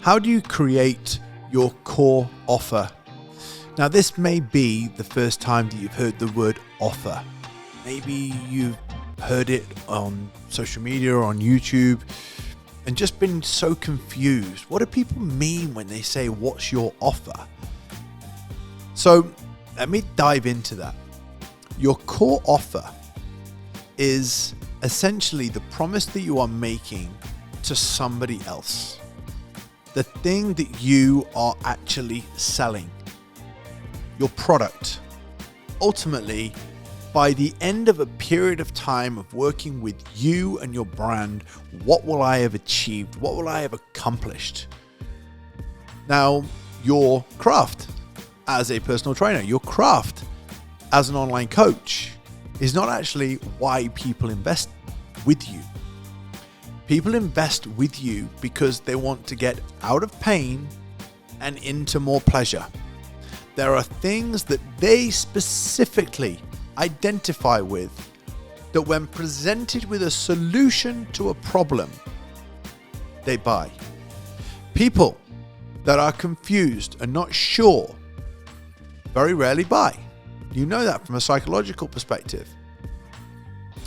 How do you create your core offer? Now, this may be the first time that you've heard the word offer. Maybe you've heard it on social media or on YouTube and just been so confused. What do people mean when they say, what's your offer? So let me dive into that. Your core offer is essentially the promise that you are making to somebody else. The thing that you are actually selling. Your product. Ultimately, by the end of a period of time of working with you and your brand, what will I have achieved? What will I have accomplished? Now, your craft as a personal trainer, your craft as an online coach is not actually why people invest with you. People invest with you because they want to get out of pain and into more pleasure. There are things that they specifically identify with that when presented with a solution to a problem, they buy. People that are confused and not sure very rarely buy. You know that from a psychological perspective.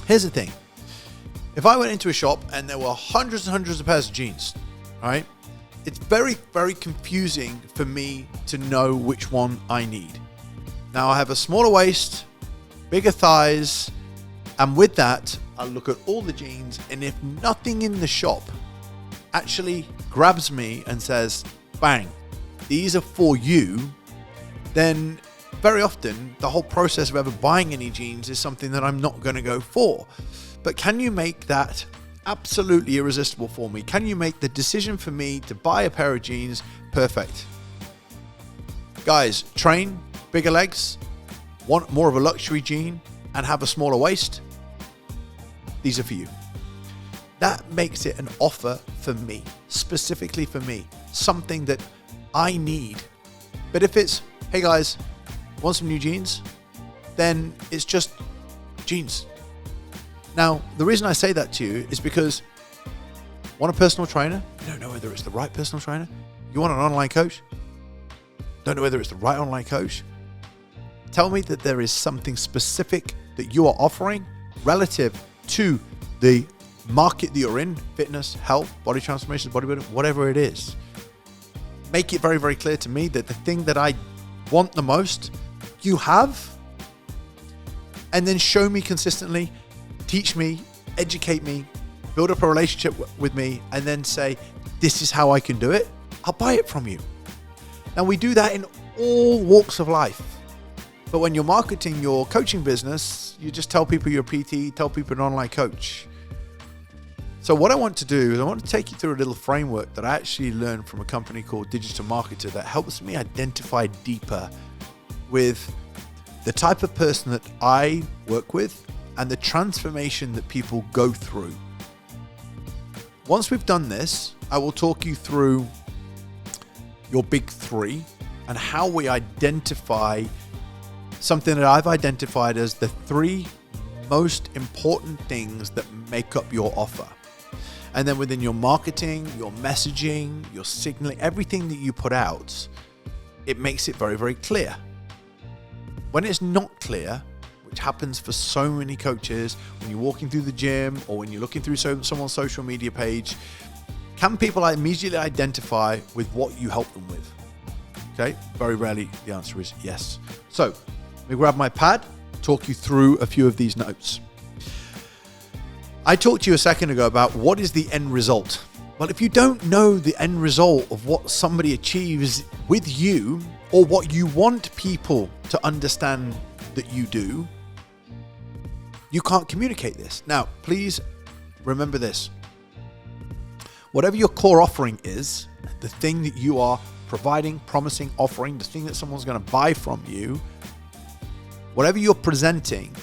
Here's the thing. If I went into a shop and there were hundreds and hundreds of pairs of jeans, right? It's very, very confusing for me to know which one I need. Now I have a smaller waist, bigger thighs, and with that, I look at all the jeans, and if nothing in the shop actually grabs me and says, bang, these are for you, then very often the whole process of ever buying any jeans is something that I'm not going to go for. But can you make that absolutely irresistible for me? Can you make the decision for me to buy a pair of jeans perfect? Guys, train, bigger legs, want more of a luxury jean, and have a smaller waist? These are for you. That makes it an offer for me, specifically for me, something that I need. But if it's, hey guys, want some new jeans? Then it's just jeans. Now, the reason I say that to you is because want a personal trainer? You don't know whether it's the right personal trainer. You want an online coach? Don't know whether it's the right online coach. Tell me that there is something specific that you are offering relative to the market that you're in, fitness, health, body transformation, bodybuilding, whatever it is. Make it very, very clear to me that the thing that I want the most, you have, and then show me consistently, teach me, educate me, build up a relationship with me, and then say, this is how I can do it. I'll buy it from you. Now, we do that in all walks of life. But when you're marketing your coaching business, you just tell people you're a PT, tell people you're an online coach. So what I want to do is I want to take you through a little framework that I actually learned from a company called Digital Marketer that helps me identify deeper with the type of person that I work with and the transformation that people go through. Once we've done this, I will talk you through your big three and how we identify something that I've identified as the three most important things that make up your offer. And then within your marketing, your messaging, your signaling, everything that you put out, it makes it very, very clear. When it's not clear, which happens for so many coaches, when you're walking through the gym or when you're looking through someone's social media page, can people immediately identify with what you help them with? Okay, very rarely the answer is yes. So let me grab my pad, talk you through a few of these notes. I talked to you a second ago about what is the end result. Well, if you don't know the end result of what somebody achieves with you or what you want people to understand that you do, you can't communicate this. Now, please remember this. Whatever your core offering is, the thing that you are providing, promising, offering, the thing that someone's going to buy from you, whatever you're presenting,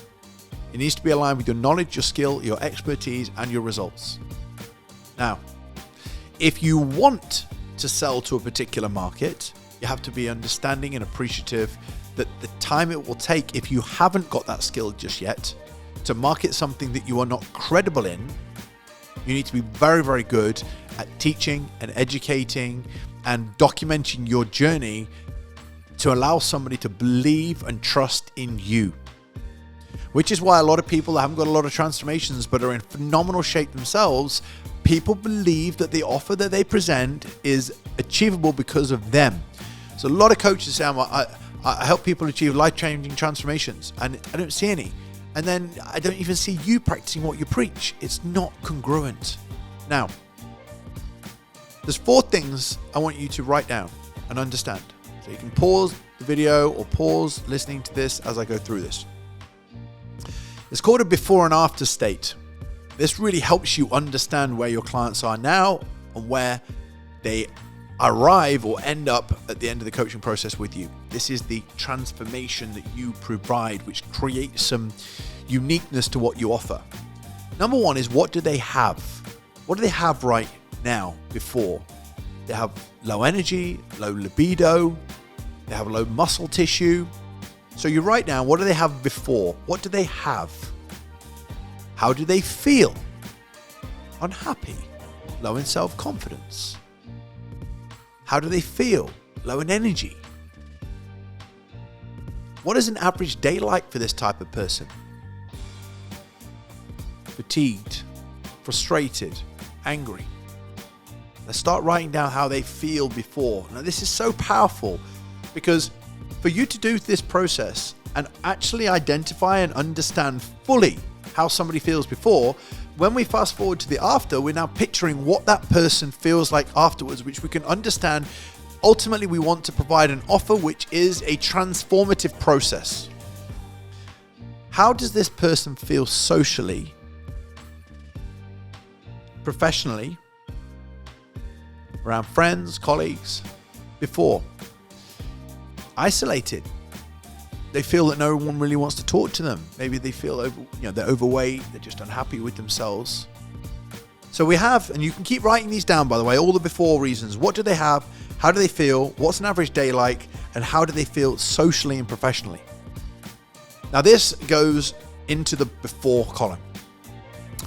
it needs to be aligned with your knowledge, your skill, your expertise, and your results. Now, if you want to sell to a particular market, you have to be understanding and appreciative that the time it will take, if you haven't got that skill just yet, to market something that you are not credible in, you need to be very, very good at teaching and educating and documenting your journey to allow somebody to believe and trust in you. Which is why a lot of people that haven't got a lot of transformations but are in phenomenal shape themselves, people believe that the offer that they present is achievable because of them. So a lot of coaches say, I help people achieve life-changing transformations, and I don't see any. And then I don't even see you practicing what you preach. It's not congruent. Now, there's 4 things I want you to write down and understand. So you can pause the video or pause listening to this as I go through this. It's called a before and after state. This really helps you understand where your clients are now and where they arrive or end up at the end of the coaching process with you. This is the transformation that you provide, which creates some uniqueness to what you offer. Number 1 is, what do they have? What do they have right now before? They have low energy, low libido, they have low muscle tissue. So you write down, what do they have before? What do they have? How do they feel? Unhappy, low in self-confidence. How do they feel? Low in energy. What is an average day like for this type of person? Fatigued, frustrated, angry. Let's start writing down how they feel before. Now, this is so powerful because for you to do this process and actually identify and understand fully how somebody feels before, when we fast forward to the after, we're now picturing what that person feels like afterwards, which we can understand. Ultimately, we want to provide an offer which is a transformative process. How does this person feel socially, professionally, around friends, colleagues, before? Isolated. They feel that no one really wants to talk to them. Maybe they feel they're overweight, they're just unhappy with themselves. So we have, and you can keep writing these down, by the way, all the before reasons. What do they have? How do they feel? What's an average day like? And how do they feel socially and professionally? Now this goes into the before column.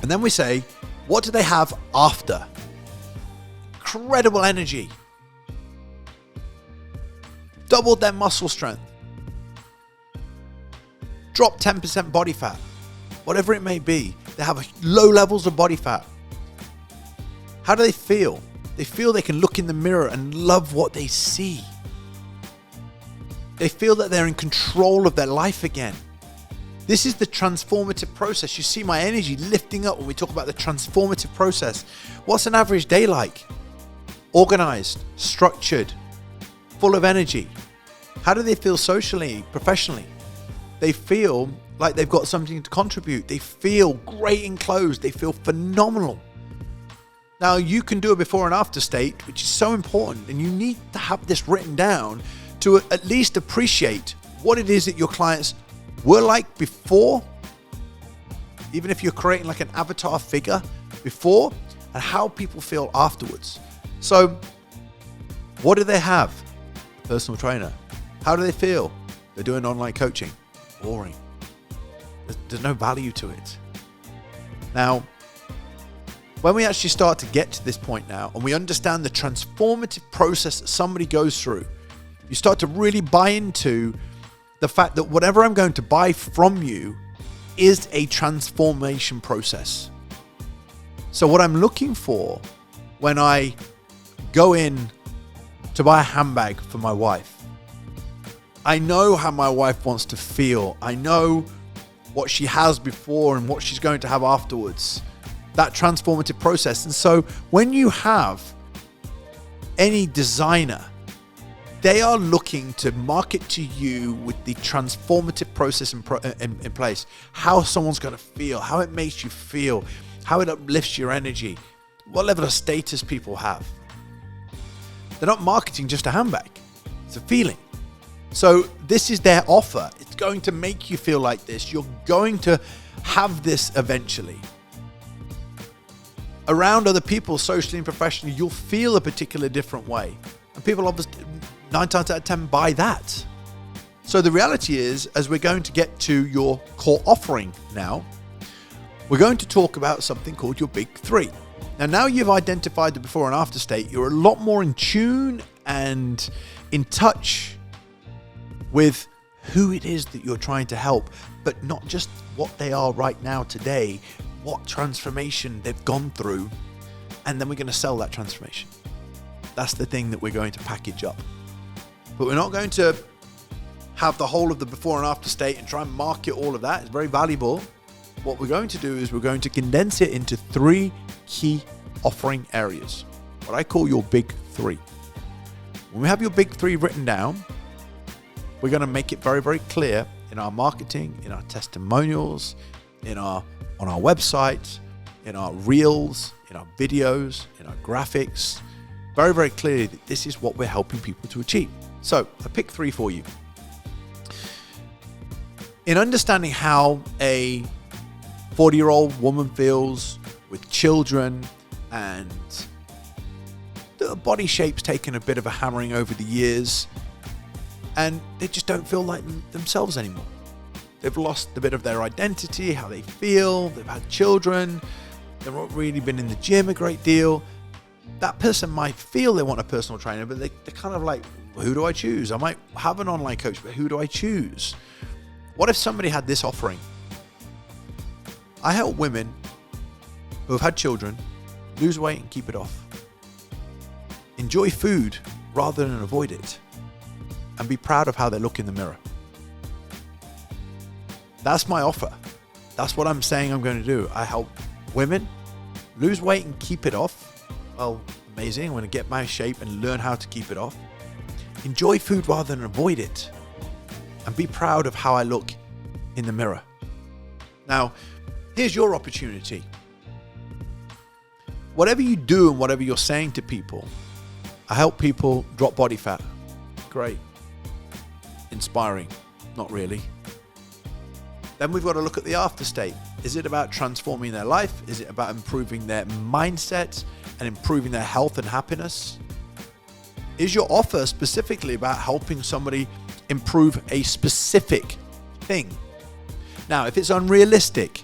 And then we say, what do they have after? Incredible energy. Doubled their muscle strength. Drop 10% body fat. Whatever it may be. They have low levels of body fat. How do they feel? They feel they can look in the mirror and love what they see. They feel that they're in control of their life again. This is the transformative process. You see my energy lifting up when we talk about the transformative process. What's an average day like? Organized, structured, full of energy. How do they feel socially, professionally? They feel like they've got something to contribute. They feel great in clothes. They feel phenomenal. Now, you can do a before and after state, which is so important, and you need to have this written down to at least appreciate what it is that your clients were like before, even if you're creating like an avatar figure before, and how people feel afterwards. So, what do they have? Personal trainer. How do they feel? They're doing online coaching. Boring. There's no value to it. Now, when we actually start to get to this point now, and we understand the transformative process that somebody goes through, you start to really buy into the fact that whatever I'm going to buy from you is a transformation process. So what I'm looking for when I go in to buy a handbag for my wife, I know how my wife wants to feel. I know what she has before and what she's going to have afterwards. That transformative process. And so when you have any designer, they are looking to market to you with the transformative process in place. How someone's going to feel, how it makes you feel, how it uplifts your energy, what level of status people have. They're not marketing just a handbag. It's a feeling. So this is their offer. It's going to make you feel like this. You're going to have this eventually. Around other people, socially and professionally, you'll feel a particular different way. And people obviously 9 times out of 10 buy that. So the reality is, as we're going to get to your core offering now, we're going to talk about something called your big 3. Now you've identified the before and after state, you're a lot more in tune and in touch with who it is that you're trying to help, but not just what they are right now today, what transformation they've gone through, and then we're going to sell that transformation. That's the thing that we're going to package up. But we're not going to have the whole of the before and after state and try and market all of that. It's very valuable. What we're going to do is we're going to condense it into 3 key offering areas, what I call your big 3. When we have your big 3 written down, we're going to make it very, very clear in our marketing, in our testimonials, on our website, in our reels, in our videos, in our graphics, very, very clearly that this is what we're helping people to achieve. So I picked 3 for you. In understanding how a 40-year-old woman feels with children and the body shape's taken a bit of a hammering over the years and they just don't feel like themselves anymore. They've lost a bit of their identity, how they feel, they've had children, they've not really been in the gym a great deal. That person might feel they want a personal trainer, but they're kind of like, who do I choose? I might have an online coach, but who do I choose? What if somebody had this offering? I help women who have had children lose weight and keep it off. Enjoy food rather than avoid it. And be proud of how they look in the mirror. That's my offer. That's what I'm saying I'm going to do. I help women lose weight and keep it off. Well, amazing. I'm going to get my shape and learn how to keep it off. Enjoy food rather than avoid it. And be proud of how I look in the mirror. Now, here's your opportunity. Whatever you do and whatever you're saying to people, I help people drop body fat. Great. Inspiring. Not really. Then we've got to look at the after state. Is it about transforming their life? Is it about improving their mindset and improving their health and happiness? Is your offer specifically about helping somebody improve a specific thing? Now, if it's unrealistic,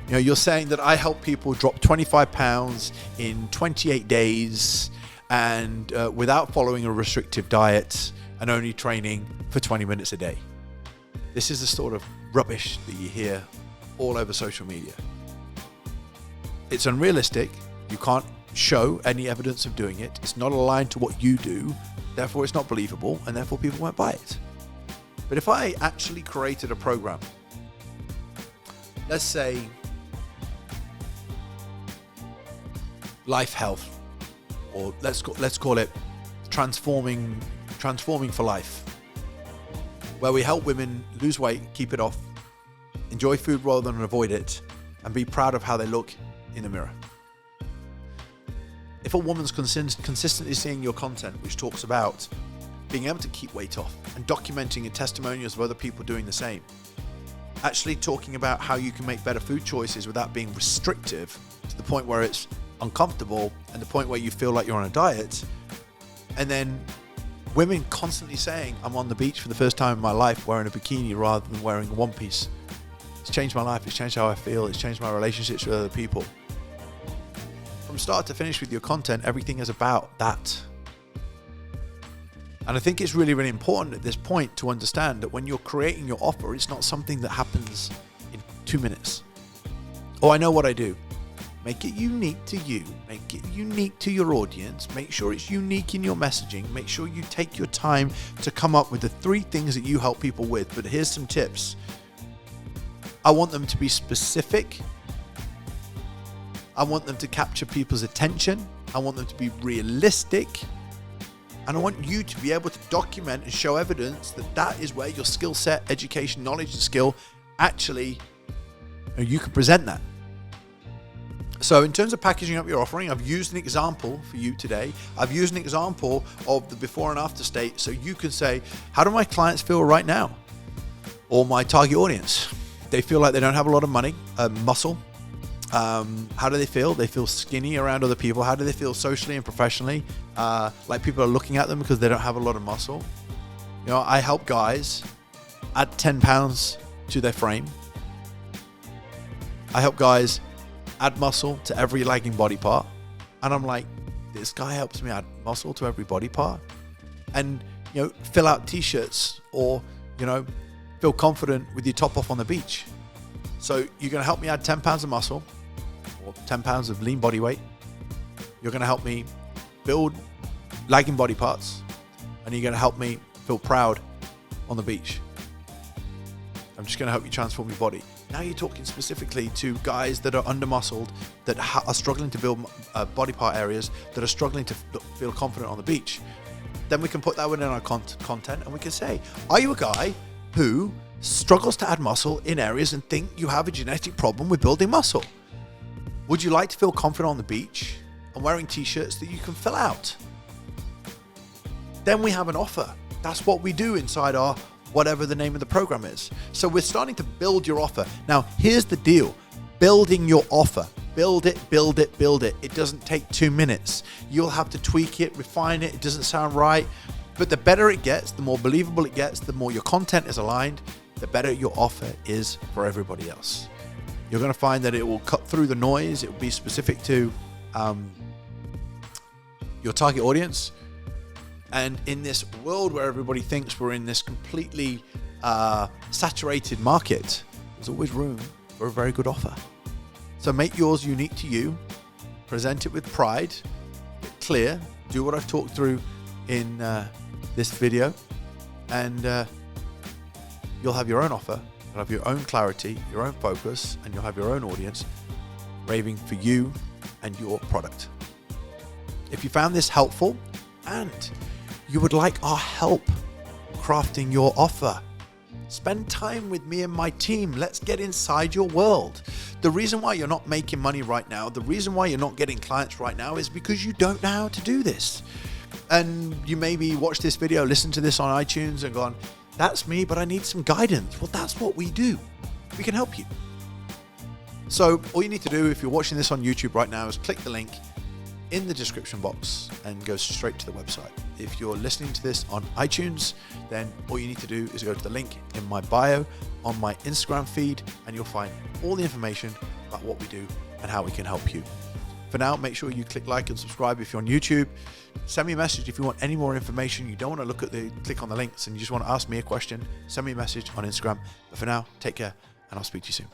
you're saying that I help people drop 25 pounds in 28 days and without following a restrictive diet and only training for 20 minutes a day. This is the sort of rubbish that you hear all over social media. It's unrealistic. You can't show any evidence of doing it. It's not aligned to what you do. Therefore, it's not believable, and therefore people won't buy it. But if I actually created a program, let's say Life Health, or let's call it Transforming for Life, where we help women lose weight, keep it off, enjoy food rather than avoid it, and be proud of how they look in the mirror. If a woman's consistently seeing your content, which talks about being able to keep weight off and documenting your testimonials of other people doing the same, actually talking about how you can make better food choices without being restrictive to the point where it's uncomfortable and the point where you feel like you're on a diet, and then women constantly saying, I'm on the beach for the first time in my life wearing a bikini rather than wearing a one piece. It's changed my life. It's changed how I feel. It's changed my relationships with other people. From start to finish with your content, everything is about that. And I think it's really, really important at this point to understand that when you're creating your offer, it's not something that happens in 2 minutes. Oh, I know what I do. Make it unique to you. Make it unique to your audience. Make sure it's unique in your messaging. Make sure you take your time to come up with the 3 things that you help people with. But here's some tips. I want them to be specific. I want them to capture people's attention. I want them to be realistic. And I want you to be able to document and show evidence that that is where your skill set, education, knowledge, and skill actually, you can present that. So in terms of packaging up your offering, I've used an example for you today. I've used an example of the before and after state. So you can say, how do my clients feel right now? Or my target audience? They feel like they don't have a lot of money, muscle. How do they feel? They feel skinny around other people. How do they feel socially and professionally? Like people are looking at them because they don't have a lot of muscle. I help guys add 10 pounds to their frame. I help guys add muscle to every lagging body part. And I'm like, this guy helps me add muscle to every body part and, fill out t-shirts or, feel confident with your top off on the beach. So you're going to help me add 10 pounds of muscle or 10 pounds of lean body weight. You're going to help me build lagging body parts, and you're going to help me feel proud on the beach. I'm just going to help you transform your body. Now you're talking specifically to guys that are under-muscled, that are struggling to build body part areas, that are struggling to feel confident on the beach. Then we can put that within our content, and we can say, are you a guy who struggles to add muscle in areas and think you have a genetic problem with building muscle? Would you like to feel confident on the beach and wearing t-shirts that you can fill out? Then we have an offer. That's what we do inside our whatever the name of the program is. So we're starting to build your offer. Now, here's the deal. Building your offer. Build it, build it, build it. It doesn't take 2 minutes. You'll have to tweak it, refine it. It doesn't sound right. But the better it gets, the more believable it gets, the more your content is aligned, the better your offer is for everybody else. You're going to find that it will cut through the noise. It will be specific to your target audience. And in this world where everybody thinks we're in this completely saturated market, there's always room for a very good offer. So make yours unique to you, present it with pride, get clear, do what I've talked through in this video, and you'll have your own offer, you'll have your own clarity, your own focus, and you'll have your own audience raving for you and your product. If you found this helpful and you would like our help crafting your offer, spend time with me and my team. Let's get inside your world. The reason why you're not making money right now, the reason why you're not getting clients right now is because you don't know how to do this. And you maybe watch this video, listen to this on iTunes and gone, that's me, but I need some guidance. Well, that's what we do. We can help you. So all you need to do if you're watching this on YouTube right now is click the link in the description box and go straight to the website. If you're listening to this on iTunes, then all you need to do is go to the link in my bio on my Instagram feed, and you'll find all the information about what we do and how we can help you. For now, make sure you click like and subscribe if you're on YouTube. Send me a message if you want any more information. You don't want to click on the links and you just want to ask me a question. Send me a message on Instagram. But for now, take care and I'll speak to you soon.